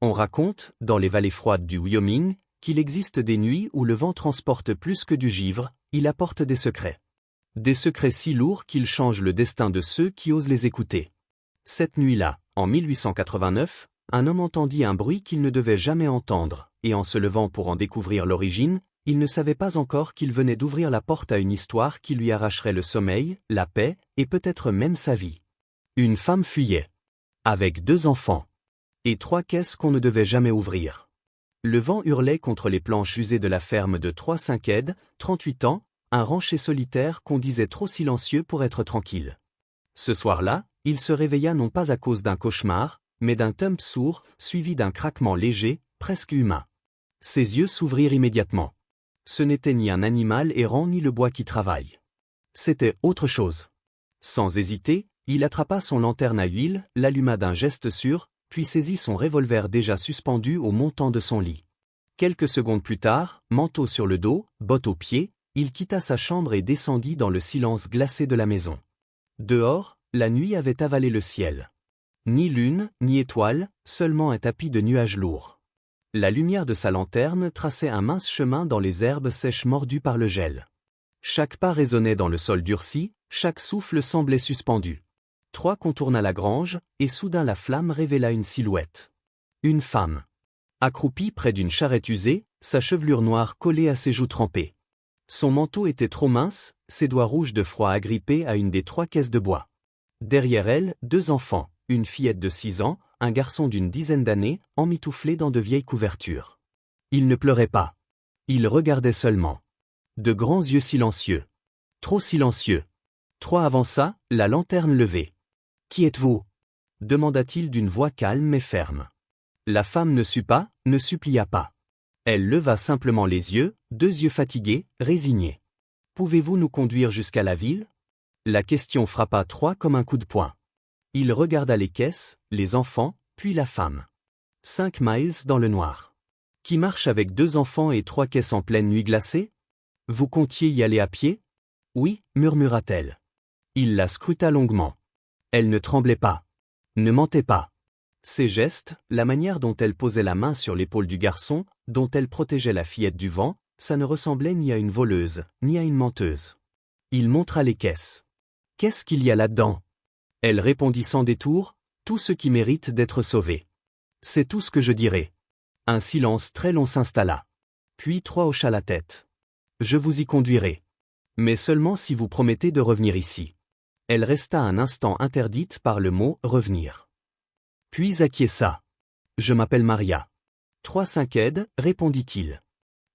On raconte, dans les vallées froides du Wyoming, qu'il existe des nuits où le vent transporte plus que du givre, il apporte des secrets. Des secrets si lourds qu'ils changent le destin de ceux qui osent les écouter. Cette nuit-là, en 1889, un homme entendit un bruit qu'il ne devait jamais entendre, et en se levant pour en découvrir l'origine, il ne savait pas encore qu'il venait d'ouvrir la porte à une histoire qui lui arracherait le sommeil, la paix, et peut-être même sa vie. Une femme fuyait. Avec 2 enfants. Et 3 caisses qu'on ne devait jamais ouvrir. Le vent hurlait contre les planches usées de la ferme de 3-5 38 ans, un rancher solitaire qu'on disait trop silencieux pour être tranquille. Ce soir-là, il se réveilla non pas à cause d'un cauchemar, mais d'un thump sourd, suivi d'un craquement léger, presque humain. Ses yeux s'ouvrirent immédiatement. Ce n'était ni un animal errant ni le bois qui travaille. C'était autre chose. Sans hésiter, il attrapa son lanterne à huile, l'alluma d'un geste sûr, puis saisit son revolver déjà suspendu au montant de son lit. Quelques secondes plus tard, manteau sur le dos, bottes aux pieds, il quitta sa chambre et descendit dans le silence glacé de la maison. Dehors, la nuit avait avalé le ciel. Ni lune, ni étoile, seulement un tapis de nuages lourds. La lumière de sa lanterne traçait un mince chemin dans les herbes sèches mordues par le gel. Chaque pas résonnait dans le sol durci, chaque souffle semblait suspendu. 3 contourna la grange, et soudain la flamme révéla une silhouette. Une femme. Accroupie près d'une charrette usée, sa chevelure noire collée à ses joues trempées. Son manteau était trop mince, ses doigts rouges de froid agrippés à une des 3 caisses de bois. Derrière elle, 2 enfants, une fillette de 6 ans, un garçon d'une dizaine d'années, emmitouflés dans de vieilles couvertures. Ils ne pleuraient pas. Ils regardaient seulement. De grands yeux silencieux. Trop silencieux. 3 avança, la lanterne levée. « Qui êtes-vous » demanda-t-il d'une voix calme mais ferme. La femme ne sut pas, ne supplia pas. Elle leva simplement les yeux, 2 yeux fatigués, résignés. « Pouvez-vous nous conduire jusqu'à la ville » La question frappa 3 comme un coup de poing. Il regarda les caisses, les enfants, puis la femme. 5 miles dans le noir. Qui marche avec 2 enfants et 3 caisses en pleine nuit glacée ? Vous comptiez y aller à pied ? Oui, murmura-t-elle. Il la scruta longuement. Elle ne tremblait pas. Ne mentait pas. Ses gestes, la manière dont elle posait la main sur l'épaule du garçon, dont elle protégeait la fillette du vent, ça ne ressemblait ni à une voleuse, ni à une menteuse. Il montra les caisses. Qu'est-ce qu'il y a là-dedans ? Elle répondit sans détour, tout ce qui mérite d'être sauvé. C'est tout ce que je dirai. Un silence très long s'installa. Puis 3 hocha la tête. Je vous y conduirai. Mais seulement si vous promettez de revenir ici. Elle resta un instant interdite par le mot « revenir ». Puis acquiesça. Je m'appelle Maria. 3-5 aides, répondit-il.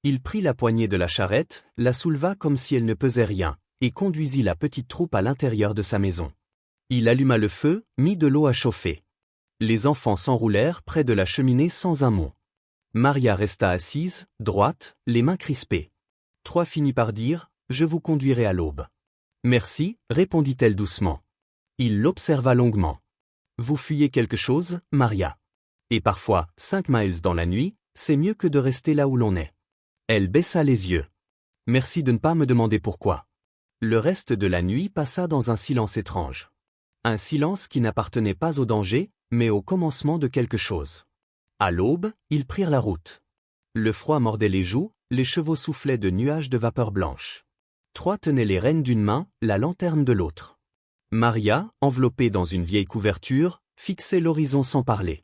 Il prit la poignée de la charrette, la souleva comme si elle ne pesait rien, et conduisit la petite troupe à l'intérieur de sa maison. Il alluma le feu, mit de l'eau à chauffer. Les enfants s'enroulèrent près de la cheminée sans un mot. Maria resta assise, droite, les mains crispées. 3 finit par dire « Je vous conduirai à l'aube ». Merci, répondit-elle doucement. Il l'observa longuement. Vous fuyez quelque chose, Maria. Et parfois, 5 miles dans la nuit, c'est mieux que de rester là où l'on est. Elle baissa les yeux. Merci de ne pas me demander pourquoi. Le reste de la nuit passa dans un silence étrange. Un silence qui n'appartenait pas au danger, mais au commencement de quelque chose. À l'aube, ils prirent la route. Le froid mordait les joues, les chevaux soufflaient de nuages de vapeur blanche. 3 tenaient les rênes d'une main, la lanterne de l'autre. Maria, enveloppée dans une vieille couverture, fixait l'horizon sans parler.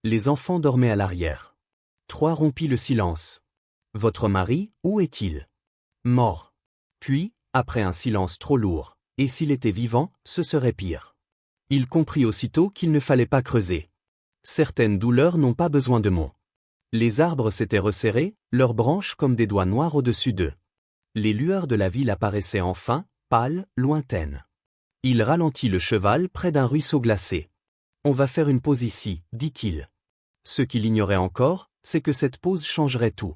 Les enfants dormaient à l'arrière. 3 rompit le silence. Votre mari, où est-il ? Mort. Puis, après un silence trop lourd, et s'il était vivant, ce serait pire. Il comprit aussitôt qu'il ne fallait pas creuser. Certaines douleurs n'ont pas besoin de mots. Les arbres s'étaient resserrés, leurs branches comme des doigts noirs au-dessus d'eux. Les lueurs de la ville apparaissaient enfin, pâles, lointaines. Il ralentit le cheval près d'un ruisseau glacé. « On va faire une pause ici, dit-il. » Ce qu'il ignorait encore, c'est que cette pause changerait tout.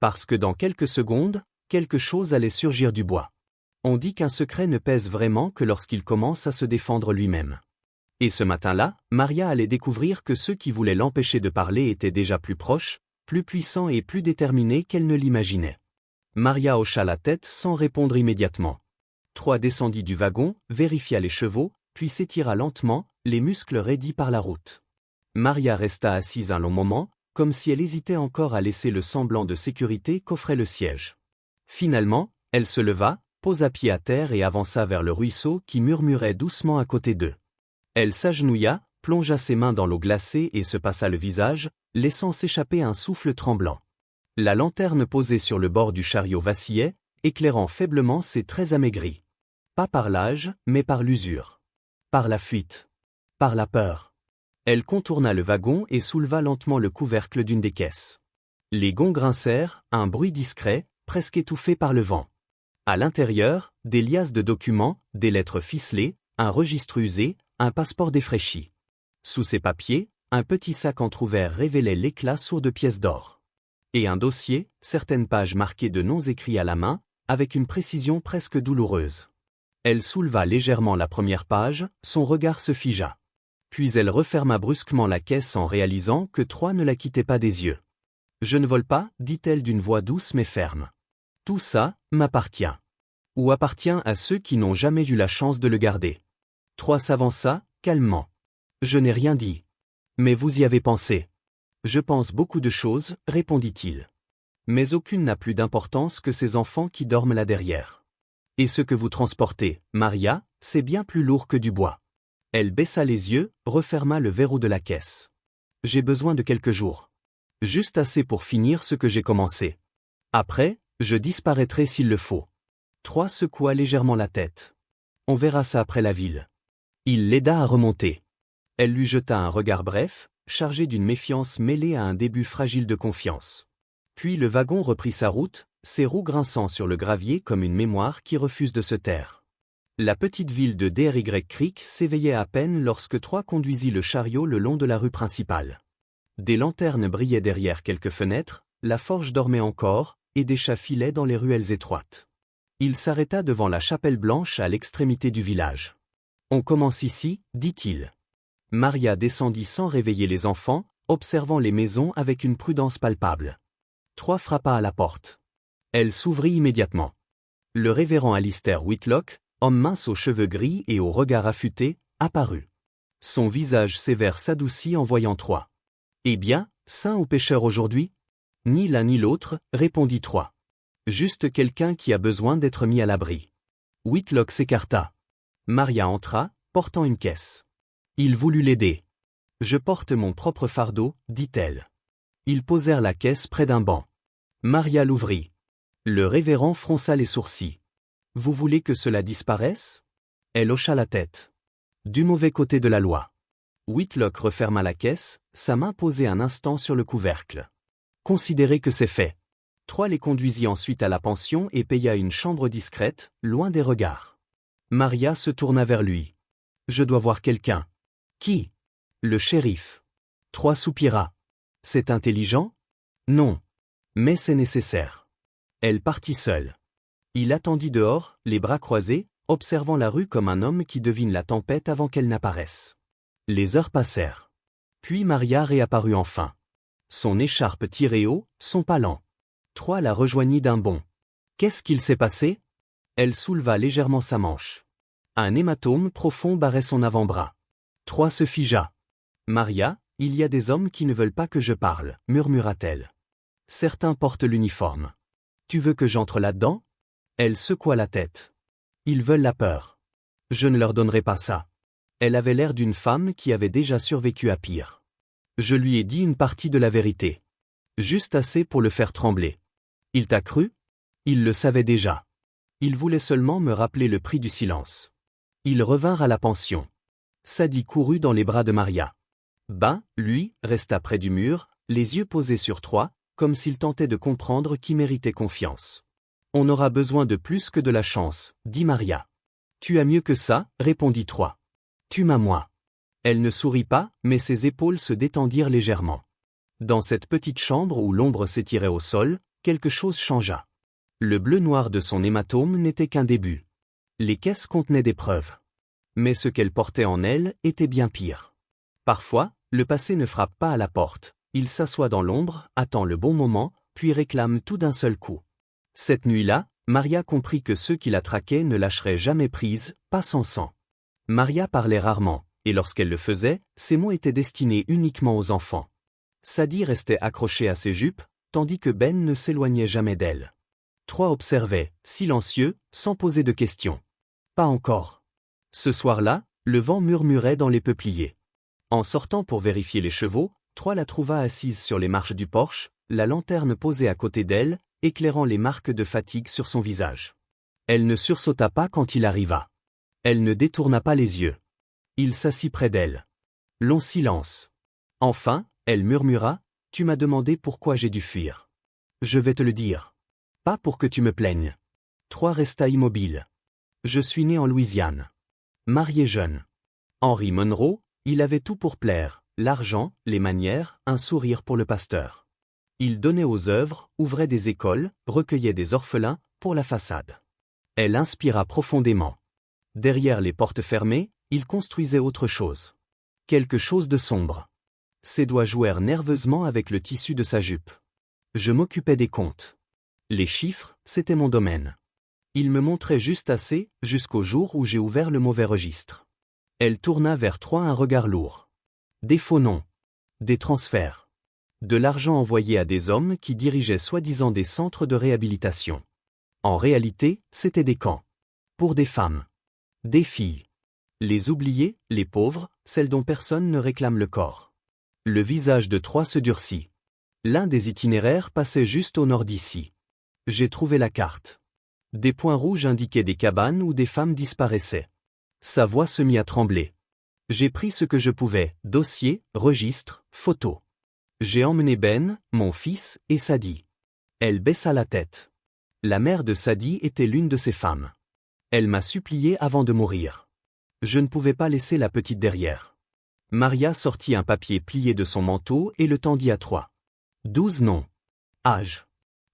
Parce que dans quelques secondes, quelque chose allait surgir du bois. On dit qu'un secret ne pèse vraiment que lorsqu'il commence à se défendre lui-même. Et ce matin-là, Maria allait découvrir que ceux qui voulaient l'empêcher de parler étaient déjà plus proches, plus puissants et plus déterminés qu'elle ne l'imaginait. Maria hocha la tête sans répondre immédiatement. 3 descendit du wagon, vérifia les chevaux, puis s'étira lentement, les muscles raidis par la route. Maria resta assise un long moment, comme si elle hésitait encore à laisser le semblant de sécurité qu'offrait le siège. Finalement, elle se leva, posa pied à terre et avança vers le ruisseau qui murmurait doucement à côté d'eux. Elle s'agenouilla, plongea ses mains dans l'eau glacée et se passa le visage, laissant s'échapper un souffle tremblant. La lanterne posée sur le bord du chariot vacillait, éclairant faiblement ses traits amaigris. Pas par l'âge, mais par l'usure. Par la fuite. Par la peur. Elle contourna le wagon et souleva lentement le couvercle d'une des caisses. Les gonds grincèrent, un bruit discret, presque étouffé par le vent. À l'intérieur, des liasses de documents, des lettres ficelées, un registre usé, un passeport défraîchi. Sous ces papiers, un petit sac entrouvert révélait l'éclat sourd de pièces d'or. Et un dossier, certaines pages marquées de noms écrits à la main, avec une précision presque douloureuse. Elle souleva légèrement la première page, son regard se figea. Puis elle referma brusquement la caisse en réalisant que Troy ne la quittait pas des yeux. « Je ne vole pas, dit-elle d'une voix douce mais ferme. Tout ça, m'appartient. Ou appartient à ceux qui n'ont jamais eu la chance de le garder. » Troy s'avança, calmement. « Je n'ai rien dit. Mais vous y avez pensé. »« Je pense beaucoup de choses, répondit-il. Mais aucune n'a plus d'importance que ces enfants qui dorment là derrière. Et ce que vous transportez, Maria, c'est bien plus lourd que du bois. » Elle baissa les yeux, referma le verrou de la caisse. « J'ai besoin de quelques jours. Juste assez pour finir ce que j'ai commencé. Après, je disparaîtrai s'il le faut. » Troy secoua légèrement la tête. « On verra ça après la ville. » Il l'aida à remonter. Elle lui jeta un regard bref, chargé d'une méfiance mêlée à un début fragile de confiance. Puis le wagon reprit sa route, ses roues grinçant sur le gravier comme une mémoire qui refuse de se taire. La petite ville de Dry Creek s'éveillait à peine lorsque Troy conduisit le chariot le long de la rue principale. Des lanternes brillaient derrière quelques fenêtres, la forge dormait encore, et des chats filaient dans les ruelles étroites. Il s'arrêta devant la chapelle blanche à l'extrémité du village. « On commence ici, dit-il. » Maria descendit sans réveiller les enfants, observant les maisons avec une prudence palpable. Troy frappa à la porte. Elle s'ouvrit immédiatement. Le révérend Alistair Whitlock, homme mince aux cheveux gris et au regard affûté, apparut. Son visage sévère s'adoucit en voyant Troy. « Eh bien, saint ou pécheur aujourd'hui ? » « Ni l'un ni l'autre, répondit Troy. Juste quelqu'un qui a besoin d'être mis à l'abri. » Whitlock s'écarta. Maria entra, portant une caisse. Il voulut l'aider. « Je porte mon propre fardeau, dit-elle. » Ils posèrent la caisse près d'un banc. Maria l'ouvrit. Le révérend fronça les sourcils. « Vous voulez que cela disparaisse ?» Elle hocha la tête. « Du mauvais côté de la loi. » Whitlock referma la caisse, sa main posée un instant sur le couvercle. « Considérez que c'est fait. » Troy les conduisit ensuite à la pension et paya une chambre discrète, loin des regards. Maria se tourna vers lui. « Je dois voir quelqu'un. »« Qui ?»« Le shérif. » Troy soupira. « C'est intelligent ? » ?»« Non. Mais c'est nécessaire. » Elle partit seule. Il attendit dehors, les bras croisés, observant la rue comme un homme qui devine la tempête avant qu'elle n'apparaisse. Les heures passèrent. Puis Maria réapparut enfin. Son écharpe tirée haut, son pas lent. Troy la rejoignit d'un bond. « Qu'est-ce qu'il s'est passé ?» Elle souleva légèrement sa manche. Un hématome profond barrait son avant-bras. Troy se figea. « Maria, il y a des hommes qui ne veulent pas que je parle, murmura-t-elle. Certains portent l'uniforme. Tu veux que j'entre là-dedans ? Elle secoua la tête. Ils veulent la peur. Je ne leur donnerai pas ça. Elle avait l'air d'une femme qui avait déjà survécu à pire. Je lui ai dit une partie de la vérité. Juste assez pour le faire trembler. Il t'a cru ? Il le savait déjà. Il voulait seulement me rappeler le prix du silence. Ils revinrent à la pension. Sadie courut dans les bras de Maria. Ben, lui, resta près du mur, les yeux posés sur Troy, comme s'il tentait de comprendre qui méritait confiance. On aura besoin de plus que de la chance, dit Maria. Tu as mieux que ça, répondit Troy. Tu m'as moi. Elle ne sourit pas, mais ses épaules se détendirent légèrement. Dans cette petite chambre où l'ombre s'étirait au sol, quelque chose changea. Le bleu-noir de son hématome n'était qu'un début. Les caisses contenaient des preuves. Mais ce qu'elle portait en elle était bien pire. Parfois, le passé ne frappe pas à la porte. Il s'assoit dans l'ombre, attend le bon moment, puis réclame tout d'un seul coup. Cette nuit-là, Maria comprit que ceux qui la traquaient ne lâcheraient jamais prise, pas sans sang. Maria parlait rarement, Et lorsqu'elle le faisait, ces mots étaient destinés uniquement aux enfants. Sadie restait accrochée à ses jupes, tandis que Ben ne s'éloignait jamais d'elle. 3 observaient, silencieux, sans poser de questions. Pas encore. Ce soir-là, le vent murmurait dans les peupliers. En sortant pour vérifier les chevaux, 3 la trouva assise sur les marches du porche, la lanterne posée à côté d'elle, éclairant les marques de fatigue sur son visage. Elle ne sursauta pas quand il arriva. Elle ne détourna pas les yeux. Il s'assit près d'elle. Long silence. Enfin, elle murmura, « Tu m'as demandé pourquoi j'ai dû fuir. Je vais te le dire. Pas pour que tu me plaignes. » 3 resta immobile. « Je suis né en Louisiane. Marié jeune. Henry Monroe, il avait tout pour plaire, l'argent, les manières, un sourire pour le pasteur. Il donnait aux œuvres, ouvrait des écoles, recueillait des orphelins, pour la façade. » Elle inspira profondément. Derrière les portes fermées, il construisait autre chose. Quelque chose de sombre. Ses doigts jouèrent nerveusement avec le tissu de sa jupe. Je m'occupais des comptes. Les chiffres, c'était mon domaine. Il me montrait juste assez, jusqu'au jour où j'ai ouvert le mauvais registre. Elle tourna vers 3 un regard lourd. Des faux noms. Des transferts. De l'argent envoyé à des hommes qui dirigeaient soi-disant des centres de réhabilitation. En réalité, c'était des camps. Pour des femmes. Des filles. Les oubliées, les pauvres, celles dont personne ne réclame le corps. Le visage de 3 se durcit. L'un des itinéraires passait juste au nord d'ici. J'ai trouvé la carte. Des points rouges indiquaient des cabanes où des femmes disparaissaient. Sa voix se mit à trembler. J'ai pris ce que je pouvais, dossier, registre, photos. J'ai emmené Ben, mon fils, et Sadie. Elle baissa la tête. La mère de Sadie était l'une de ces femmes. Elle m'a supplié avant de mourir. Je ne pouvais pas laisser la petite derrière. Maria sortit un papier plié de son manteau et le tendit à 3. 12 noms. Âge.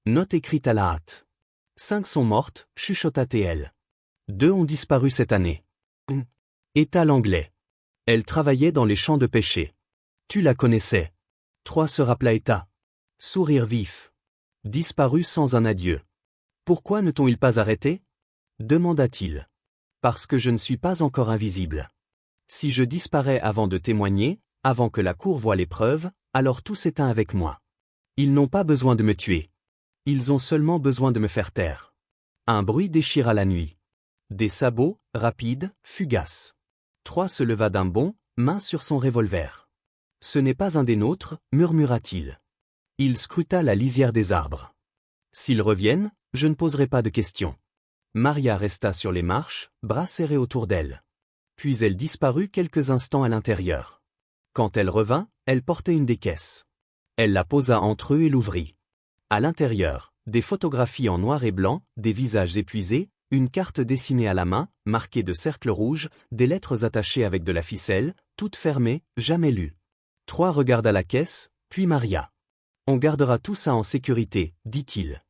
Note écrite à la hâte. 5 sont mortes, chuchota TL. 2 ont disparu cette année. État l'anglais. Elle travaillait dans les champs de pêcher. Tu la connaissais. 3 se rappela État. Sourire vif. Disparu sans un adieu. Pourquoi ne t'ont-ils pas arrêté? Demanda-t-il. Parce que je ne suis pas encore invisible. Si je disparais avant de témoigner, avant que la cour voie les preuves, alors tout s'éteint avec moi. Ils n'ont pas besoin de me tuer. Ils ont seulement besoin de me faire taire. Un bruit déchira la nuit. Des sabots, rapides, fugaces. 3 se leva d'un bond, main sur son revolver. Ce n'est pas un des nôtres, murmura-t-il. Il scruta la lisière des arbres. S'ils reviennent, je ne poserai pas de questions. Maria resta sur les marches, bras serrés autour d'elle. Puis elle disparut quelques instants à l'intérieur. Quand elle revint, elle portait une des caisses. Elle la posa entre eux et l'ouvrit. À l'intérieur, des photographies en noir et blanc, des visages épuisés, une carte dessinée à la main, marquée de cercles rouges, des lettres attachées avec de la ficelle, toutes fermées, jamais lues. 3 regarda la caisse, puis Maria. On gardera tout ça en sécurité, dit-il.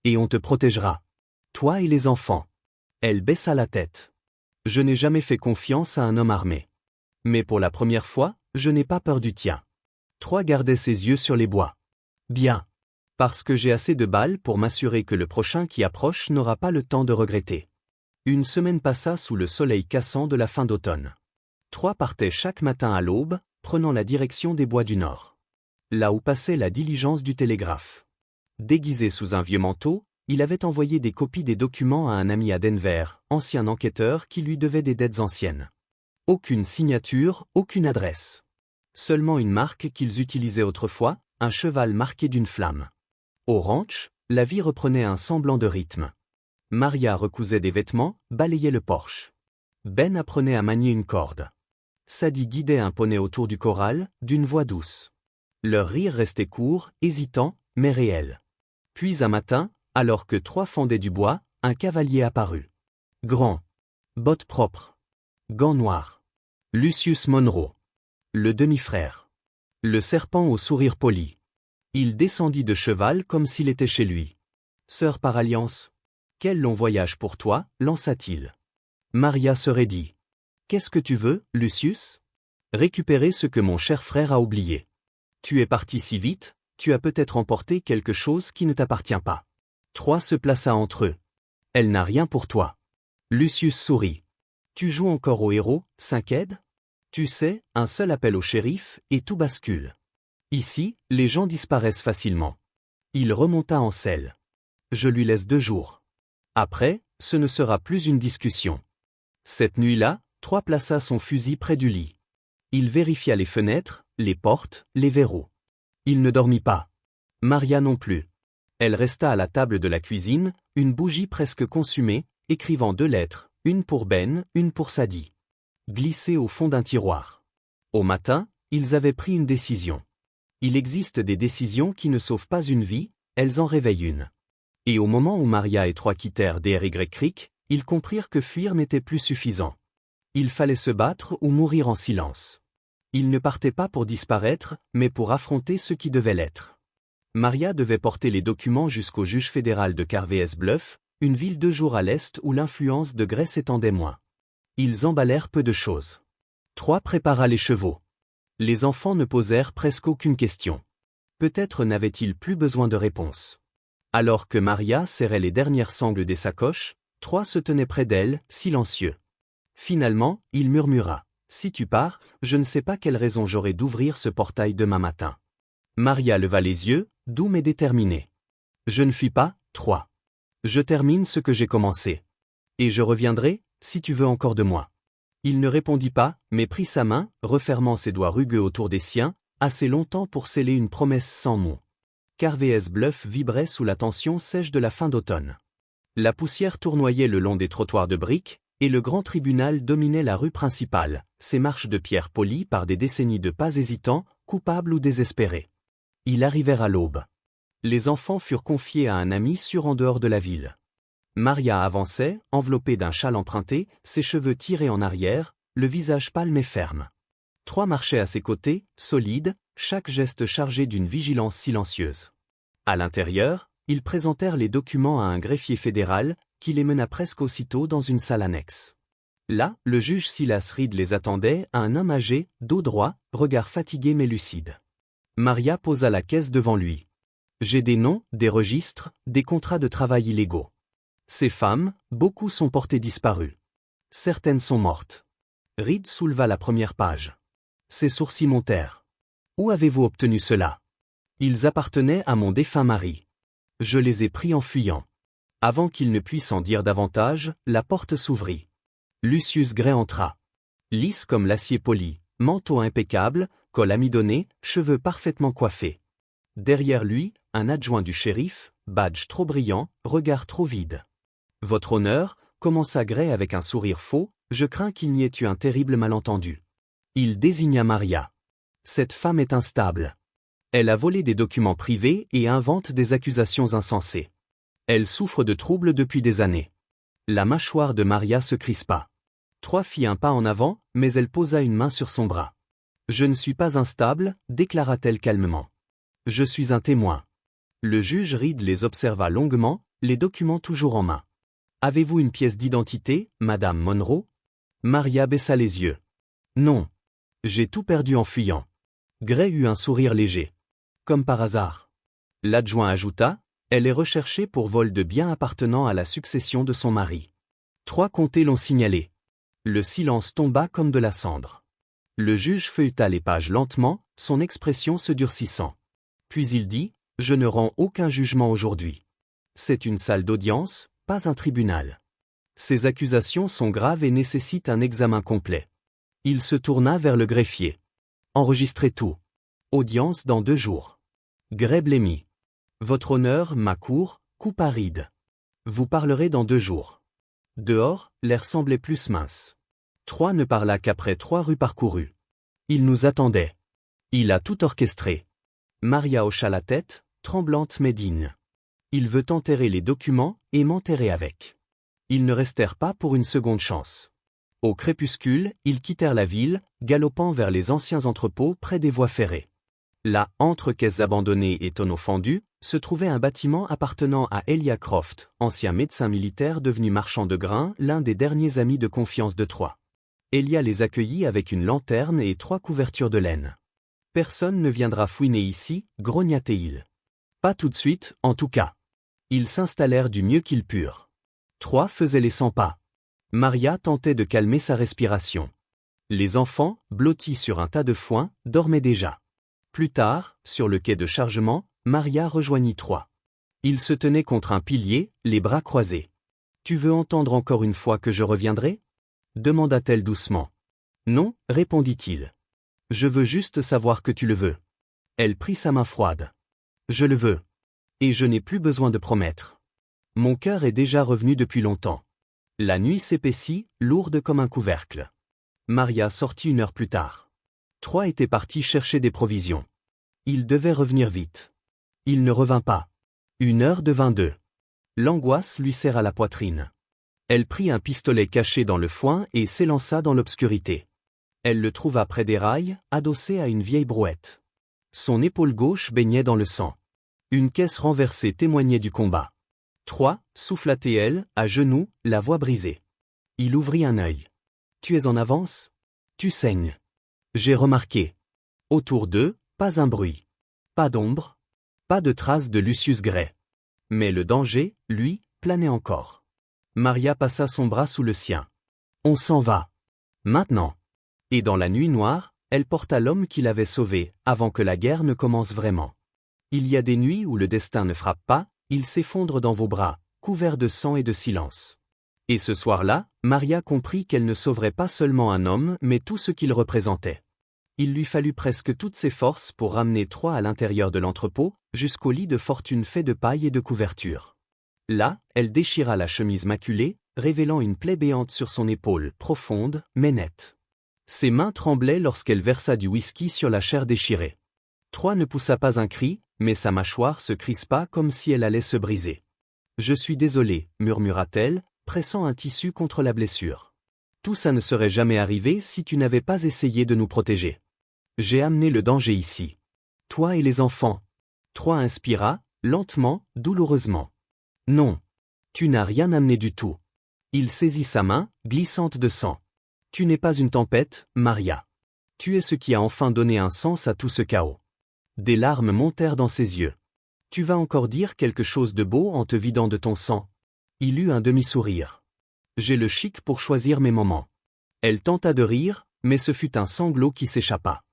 Et on te protégera. Toi et les enfants. Elle baissa la tête. Je n'ai jamais fait confiance à un homme armé. Mais pour la première fois, je n'ai pas peur du tien. 3 gardait ses yeux sur les bois. Bien. Parce que j'ai assez de balles pour m'assurer que le prochain qui approche n'aura pas le temps de regretter. Une semaine passa sous le soleil cassant de la fin d'automne. 3 partaient chaque matin à l'aube, prenant la direction des bois du Nord. Là où passait la diligence du télégraphe. Déguisé sous un vieux manteau, il avait envoyé des copies des documents à un ami à Denver, ancien enquêteur qui lui devait des dettes anciennes. Aucune signature, aucune adresse. Seulement une marque qu'ils utilisaient autrefois, un cheval marqué d'une flamme. Au ranch, la vie reprenait un semblant de rythme. Maria recousait des vêtements, balayait le porche. Ben apprenait à manier une corde. Sadie guidait un poney autour du corral, d'une voix douce. Leur rire restait court, hésitant, mais réel. Puis un matin, alors que 3 fendaient du bois, un cavalier apparut. Grand. Bottes propres. Gants noirs. Lucius Monroe. Le demi-frère. Le serpent au sourire poli. Il descendit de cheval comme s'il était chez lui. Sœur par alliance. Quel long voyage pour toi, lança-t-il. Maria se raidit. Qu'est-ce que tu veux, Lucius? Récupérer ce que mon cher frère a oublié. Tu es parti si vite, tu as peut-être emporté quelque chose qui ne t'appartient pas. 3 se plaça entre eux. Elle n'a rien pour toi. Lucius sourit. Tu joues encore au héros, 5 aide? Tu sais, un seul appel au shérif et tout bascule. Ici, les gens disparaissent facilement. Il remonta en selle. Je lui laisse 2 jours. Après, ce ne sera plus une discussion. Cette nuit-là, Troy plaça son fusil près du lit. Il vérifia les fenêtres, les portes, les verrous. Il ne dormit pas. Maria non plus. Elle resta à la table de la cuisine, une bougie presque consumée, écrivant 2 lettres, une pour Ben, une pour Sadie. Glissées au fond d'un tiroir. Au matin, ils avaient pris une décision. Il existe des décisions qui ne sauvent pas une vie, elles en réveillent une. Et au moment où Maria et Troy quittèrent Dry Creek, ils comprirent que fuir n'était plus suffisant. Il fallait se battre ou mourir en silence. Ils ne partaient pas pour disparaître, mais pour affronter ce qui devait l'être. Maria devait porter les documents jusqu'au juge fédéral de Carvey's Bluff, une ville 2 jours à l'est où l'influence de Gray s'étendait moins. Ils emballèrent peu de choses. Troy prépara les chevaux. Les enfants ne posèrent presque aucune question. Peut-être n'avaient-ils plus besoin de réponse. Alors que Maria serrait les dernières sangles des sacoches, Troy se tenait près d'elle, silencieux. Finalement, il murmura. « Si tu pars, je ne sais pas quelle raison j'aurai d'ouvrir ce portail demain matin. » Maria leva les yeux, doux mais déterminée. « Je ne fuis pas, Troy. Je termine ce que j'ai commencé. Et je reviendrai, si tu veux encore de moi. » Il ne répondit pas, mais prit sa main, refermant ses doigts rugueux autour des siens, assez longtemps pour sceller une promesse sans mots. Carvey's Bluff vibrait sous la tension sèche de la fin d'automne. La poussière tournoyait le long des trottoirs de briques, et le grand tribunal dominait la rue principale, ses marches de pierre polies par des décennies de pas hésitants, coupables ou désespérés. Ils arrivèrent à l'aube. Les enfants furent confiés à un ami sûr en dehors de la ville. Maria avançait, enveloppée d'un châle emprunté, ses cheveux tirés en arrière, le visage pâle mais ferme. Troy marchait à ses côtés, solide, chaque geste chargé d'une vigilance silencieuse. À l'intérieur, ils présentèrent les documents à un greffier fédéral, qui les mena presque aussitôt dans une salle annexe. Là, le juge Silas Reed les attendait, un homme âgé, dos droit, regard fatigué mais lucide. Maria posa la caisse devant lui. « J'ai des noms, des registres, des contrats de travail illégaux. Ces femmes, beaucoup sont portées disparues. Certaines sont mortes. » Reed souleva la première page. Ses sourcils montèrent. « Où avez-vous obtenu cela? » « Ils appartenaient à mon défunt mari. Je les ai pris en fuyant. » Avant qu'il ne puisse en dire davantage, la porte s'ouvrit. Lucius Gray entra. Lisse comme l'acier poli, manteau impeccable, col amidonné, cheveux parfaitement coiffés. Derrière lui, un adjoint du shérif, badge trop brillant, regard trop vide. « Votre honneur, » commença Gray avec un sourire faux, « je crains qu'il n'y ait eu un terrible malentendu. » Il désigna Maria. « Cette femme est instable. Elle a volé des documents privés et invente des accusations insensées. Elle souffre de troubles depuis des années. » La mâchoire de Maria se crispa. Troy fit un pas en avant, mais elle posa une main sur son bras. « Je ne suis pas instable, » déclara-t-elle calmement. « Je suis un témoin. » Le juge Reed les observa longuement, les documents toujours en main. « Avez-vous une pièce d'identité, Madame Monroe ?» Maria baissa les yeux. « Non. J'ai tout perdu en fuyant. » Gray eut un sourire léger. « Comme par hasard. » L'adjoint ajouta. Elle est recherchée pour vol de biens appartenant à la succession de son mari. 3 comtés l'ont signalé. Le silence tomba comme de la cendre. Le juge feuilleta les pages lentement, son expression se durcissant. Puis il dit, « Je ne rends aucun jugement aujourd'hui. C'est une salle d'audience, pas un tribunal. Ces accusations sont graves et nécessitent un examen complet. » Il se tourna vers le greffier. « Enregistrez tout. Audience dans 2 jours. » Gray blêmit. « Votre honneur, ma cour, coupe aride. Vous parlerez dans 2 jours. » Dehors, l'air semblait plus mince. Troy ne parla qu'après 3 rues parcourues. Il nous attendait. Il a tout orchestré. Maria hocha la tête, tremblante mais digne. Il veut enterrer les documents et m'enterrer avec. Ils ne restèrent pas pour une seconde chance. Au crépuscule, ils quittèrent la ville, galopant vers les anciens entrepôts près des voies ferrées. Là, entre caisses abandonnées et tonneaux fendus, se trouvait un bâtiment appartenant à Elia Croft, ancien médecin militaire devenu marchand de grains, l'un des derniers amis de confiance de Troy. Elia les accueillit avec une lanterne et 3 couvertures de laine. « Personne ne viendra fouiner ici, » grogna-t-il. « Pas tout de suite, en tout cas. » Ils s'installèrent du mieux qu'ils purent. Troy faisait les 100 pas. Maria tentait de calmer sa respiration. Les enfants, blottis sur un tas de foin, dormaient déjà. Plus tard, sur le quai de chargement, Maria rejoignit Troy. Il se tenait contre un pilier, les bras croisés. « Tu veux entendre encore une fois que je reviendrai » demanda-t-elle doucement. « Non, répondit-il. Je veux juste savoir que tu le veux. » Elle prit sa main froide. « Je le veux. Et je n'ai plus besoin de promettre. Mon cœur est déjà revenu depuis longtemps. » La nuit s'épaissit, lourde comme un couvercle. Maria sortit 1 heure plus tard. Troy était parti chercher des provisions. Il devait revenir vite. Il ne revint pas. 1 heure devint 2. L'angoisse lui serra la poitrine. Elle prit un pistolet caché dans le foin et s'élança dans l'obscurité. Elle le trouva près des rails, adossé à une vieille brouette. Son épaule gauche baignait dans le sang. Une caisse renversée témoignait du combat. Troy, souffla-t-elle, à genoux, la voix brisée. Il ouvrit un œil. « Tu es en avance ? Tu saignes. » J'ai remarqué. Autour d'eux, pas un bruit. Pas d'ombre. Pas de traces de Lucius Gray. Mais le danger, lui, planait encore. Maria passa son bras sous le sien. « On s'en va. Maintenant. » Et dans la nuit noire, elle porta l'homme qui l'avait sauvé, avant que la guerre ne commence vraiment. Il y a des nuits où le destin ne frappe pas, il s'effondre dans vos bras, couverts de sang et de silence. Et ce soir-là, Maria comprit qu'elle ne sauverait pas seulement un homme mais tout ce qu'il représentait. Il lui fallut presque toutes ses forces pour ramener Troy à l'intérieur de l'entrepôt, jusqu'au lit de fortune fait de paille et de couverture. Là, elle déchira la chemise maculée, révélant une plaie béante sur son épaule, profonde, mais nette. Ses mains tremblaient lorsqu'elle versa du whisky sur la chair déchirée. Troy ne poussa pas un cri, mais sa mâchoire se crispa comme si elle allait se briser. « Je suis désolée, murmura-t-elle, pressant un tissu contre la blessure. Tout ça ne serait jamais arrivé si tu n'avais pas essayé de nous protéger. J'ai amené le danger ici. Toi et les enfants. » Troy inspira, lentement, douloureusement. « Non. Tu n'as rien amené du tout. » Il saisit sa main, glissante de sang. « Tu n'es pas une tempête, Maria. Tu es ce qui a enfin donné un sens à tout ce chaos. » Des larmes montèrent dans ses yeux. « Tu vas encore dire quelque chose de beau en te vidant de ton sang. » Il eut un demi-sourire. « J'ai le chic pour choisir mes moments. » Elle tenta de rire, mais ce fut un sanglot qui s'échappa.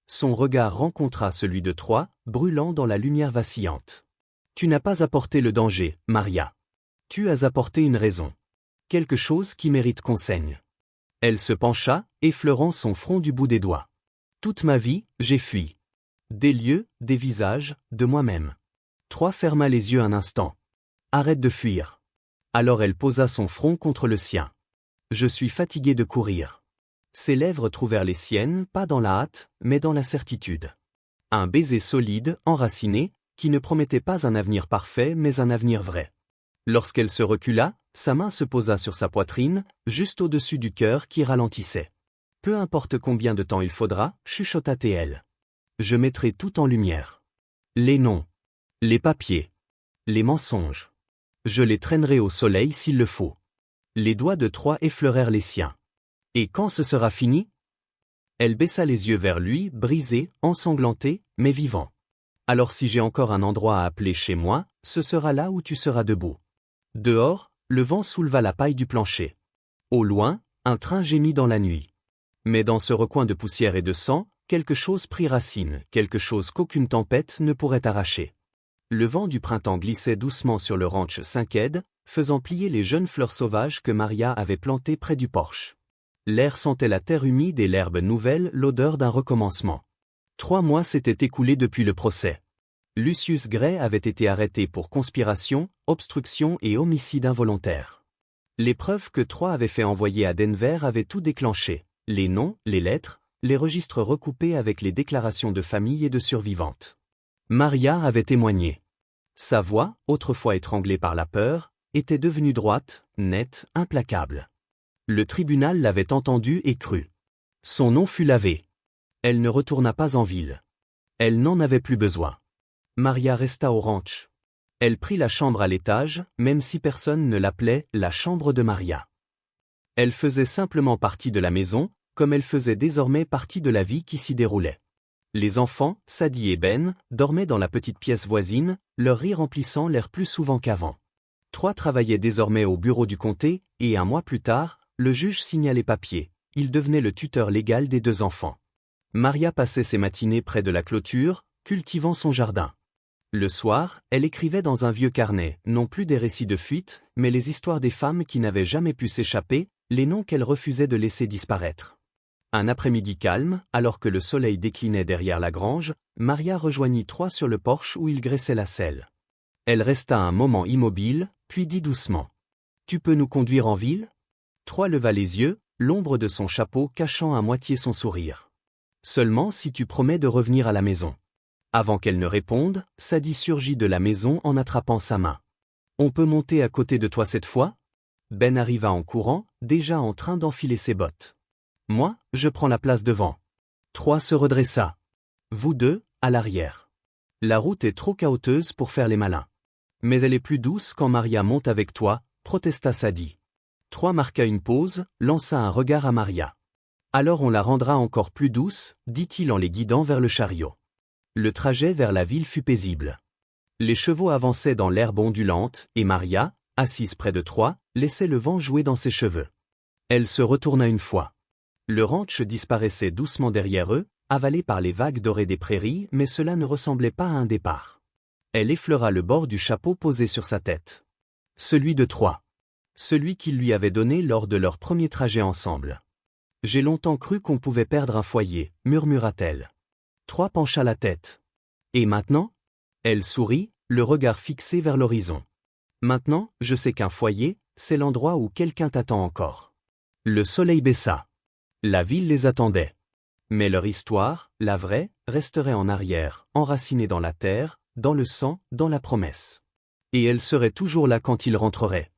Son regard rencontra celui de Troy, brûlant dans la lumière vacillante. « Tu n'as pas apporté le danger, Maria. Tu as apporté une raison. Quelque chose qui mérite qu'on saigne. » Elle se pencha, effleurant son front du bout des doigts. « Toute ma vie, j'ai fui. Des lieux, des visages, de moi-même. » Troy ferma les yeux un instant. « Arrête de fuir. » Alors elle posa son front contre le sien. « Je suis fatiguée de courir. » Ses lèvres trouvèrent les siennes, pas dans la hâte, mais dans la certitude. Un baiser solide, enraciné, qui ne promettait pas un avenir parfait mais un avenir vrai. Lorsqu'elle se recula, sa main se posa sur sa poitrine, juste au-dessus du cœur qui ralentissait. « Peu importe combien de temps il faudra, chuchota-t-elle. Je mettrai tout en lumière. Les noms. Les papiers. Les mensonges. Je les traînerai au soleil s'il le faut. » Les doigts de Troy effleurèrent les siens. « Et quand ce sera fini ?» Elle baissa les yeux vers lui, brisé, ensanglanté, mais vivant. « Alors si j'ai encore un endroit à appeler chez moi, ce sera là où tu seras debout. » Dehors, le vent souleva la paille du plancher. Au loin, un train gémit dans la nuit. Mais dans ce recoin de poussière et de sang, quelque chose prit racine, quelque chose qu'aucune tempête ne pourrait arracher. Le vent du printemps glissait doucement sur le ranch Saint-Ed, faisant plier les jeunes fleurs sauvages que Maria avait plantées près du porche. L'air sentait la terre humide et l'herbe nouvelle, l'odeur d'un recommencement. 3 mois s'étaient écoulés depuis le procès. Lucius Gray avait été arrêté pour conspiration, obstruction et homicide involontaire. Les preuves que Troy avait fait envoyer à Denver avaient tout déclenché, les noms, les lettres, les registres recoupés avec les déclarations de famille et de survivantes. Maria avait témoigné. Sa voix, autrefois étranglée par la peur, était devenue droite, nette, implacable. Le tribunal l'avait entendue et crue. Son nom fut lavé. Elle ne retourna pas en ville. Elle n'en avait plus besoin. Maria resta au ranch. Elle prit la chambre à l'étage, même si personne ne l'appelait la chambre de Maria. Elle faisait simplement partie de la maison, comme elle faisait désormais partie de la vie qui s'y déroulait. Les enfants, Sadie et Ben, dormaient dans la petite pièce voisine, leur rire remplissant l'air plus souvent qu'avant. Troy travaillait désormais au bureau du comté, et 1 mois plus tard, le juge signa les papiers. il devenait le tuteur légal des 2 enfants. Maria passait ses matinées près de la clôture, cultivant son jardin. Le soir, elle écrivait dans un vieux carnet, non plus des récits de fuite, mais les histoires des femmes qui n'avaient jamais pu s'échapper, les noms qu'elle refusait de laisser disparaître. Un après-midi calme, alors que le soleil déclinait derrière la grange, Maria rejoignit Troy sur le porche où il graissait la selle. Elle resta un moment immobile, puis dit doucement. « Tu peux nous conduire en ville ?» Troy leva les yeux, l'ombre de son chapeau cachant à moitié son sourire. « Seulement si tu promets de revenir à la maison. » Avant qu'elle ne réponde, Sadie surgit de la maison en attrapant sa main. « On peut monter à côté de toi cette fois ?» Ben arriva en courant, déjà en train d'enfiler ses bottes. « Moi, je prends la place devant. » Troy se redressa. « Vous deux, à l'arrière. La route est trop cahoteuse pour faire les malins. » « Mais elle est plus douce quand Maria monte avec toi, » protesta Sadie. Troy marqua une pause, lança un regard à Maria. « Alors on la rendra encore plus douce, » dit-il en les guidant vers le chariot. Le trajet vers la ville fut paisible. Les chevaux avançaient dans l'herbe ondulante, et Maria, assise près de Troy, laissait le vent jouer dans ses cheveux. Elle se retourna une fois. Le ranch disparaissait doucement derrière eux, avalé par les vagues dorées des prairies, mais cela ne ressemblait pas à un départ. Elle effleura le bord du chapeau posé sur sa tête. Celui de Troy. Celui qu'il lui avait donné lors de leur premier trajet ensemble. « J'ai longtemps cru qu'on pouvait perdre un foyer, » murmura-t-elle. Troy pencha la tête. « Et maintenant ?» Elle sourit, le regard fixé vers l'horizon. « Maintenant, je sais qu'un foyer, c'est l'endroit où quelqu'un t'attend encore. » Le soleil baissa. La ville les attendait. Mais leur histoire, la vraie, resterait en arrière, enracinée dans la terre, dans le sang, dans la promesse. Et elle serait toujours là quand ils rentreraient.